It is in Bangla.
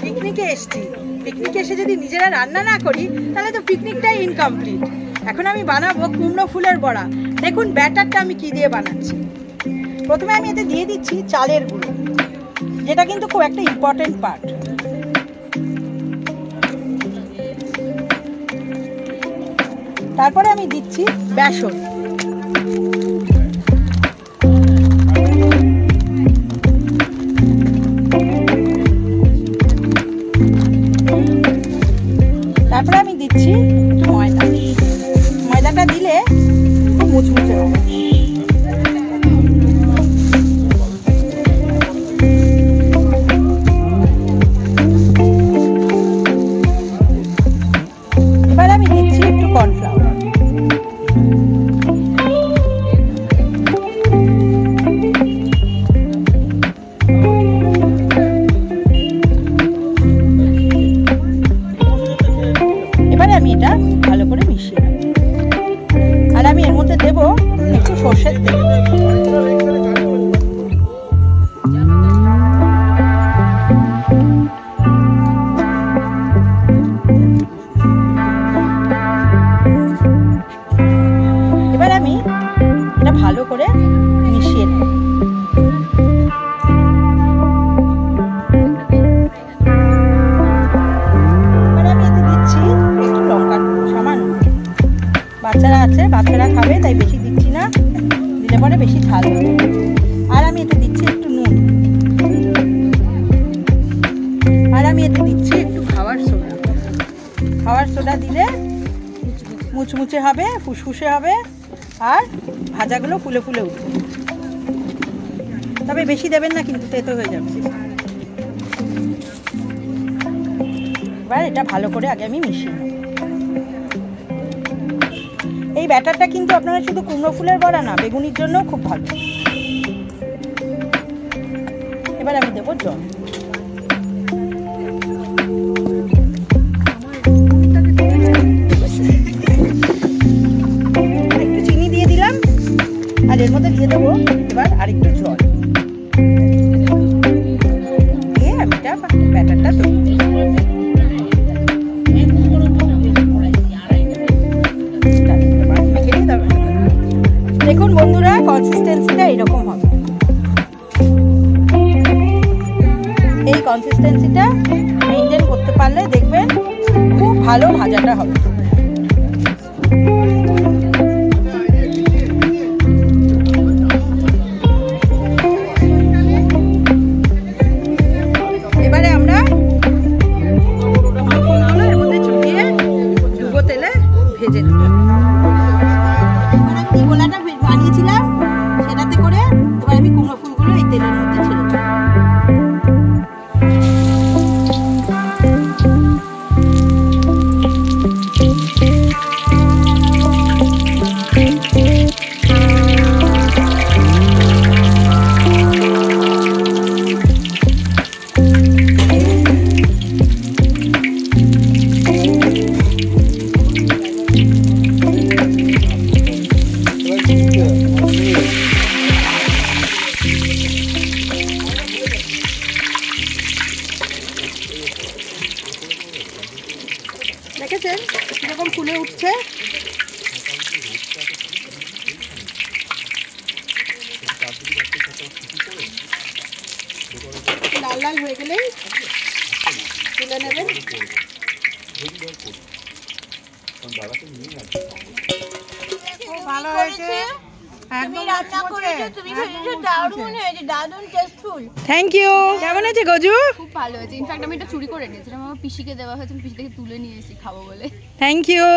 পিকনিকে এসেছি, পিকনিকে এসে যদি নিজেরা রান্না না করি তাহলে তো পিকনিকটাই ইনকমপ্লিট। এখন আমি বানাবো কুমড়ো ফুলের বড়া। দেখুন ব্যাটারটা আমি কি দিয়ে বানাচ্ছি। প্রথমে আমি এতে দিয়ে দিচ্ছি চালের গুঁড়ো, যেটা কিন্তু খুব একটা ইম্পর্টেন্ট পার্ট। তারপরে আমি দিচ্ছি বেসন, তারপরে আমি দিচ্ছি একটু ময়দা। ময়দাটা দিলে খুব মুচমুচে হবে। এবার আমি দিচ্ছি একটু কর্নফ্লাওয়ার। আমি এটা ভালো করে মিশিয়ে নেব। আর আমি এর মধ্যে দেব একটু সরষের তেল। এবার আমি এটা ভালো করে মিশিয়ে নেব। বাচ্চারা আছে, বাচ্চারা খাবে তাই বেশি দিচ্ছি না, দিলে পরে বেশি ঝাল হবে। আর আমি এতে দিচ্ছি একটু নুন, আর আমি এতে দিচ্ছি একটু খাওয়ার সোডা। খাওয়ার সোডা দিলে মুচমুচে হবে, ফুসফুসে হবে, আর ভাজাগুলো ফুলে ফুলে উঠবে। তবে বেশি দেবেন না, কিন্তু তেতো হয়ে যাবে। এবার এটা ভালো করে আগে আমি মিশিয়ে নেব। এই ব্যাটারটা কিন্তু আপনারা শুধু কুমড়ো ফুলের বড়া না, বেগুনির জন্যও খুব ভালো। এবার আমি দেবো জল। একটু চিনি দিয়ে দিলাম, আর এর মধ্যে দিয়ে দেবো এবার আরেকটু জল দিয়ে আমি ব্যাটারটা তৈরি করব। দেখুন বন্ধুরা, কনসিস্টেন্সিটা এরকম হবে। এই কনসিস্টেন্সিটা মেইনটেইন করতে পারলে দেখবেন খুব ভালো ভাজাটা হবে। এবারে আমরা ফুলগুলো এর মধ্যে চুবিয়ে ডুবো তেলে ভেজে নেব। গোলাটা বানিয়েছিলাম সেটাতে করে এবার আমি কুমড়ো ফুলগুলো এই তেলের মধ্যে ছেড়ে দেব। দেখেছেন কিরকম ফুলে উঠছে। লাল লাল হয়ে গেলেই তুলে নেবেন। ভালো হয়েছে, থ্যাংক ইউ। কেমন আছে গজু? খুব ভালো হয়েছে। ইনফ্যাক্ট আমি এটা চুরি করে নিয়েছিলাম, আমার পিসিকে দেওয়া হয়েছে, পিসি থেকে তুলে নিয়ে এসেছি খাবো বলে। Thank you.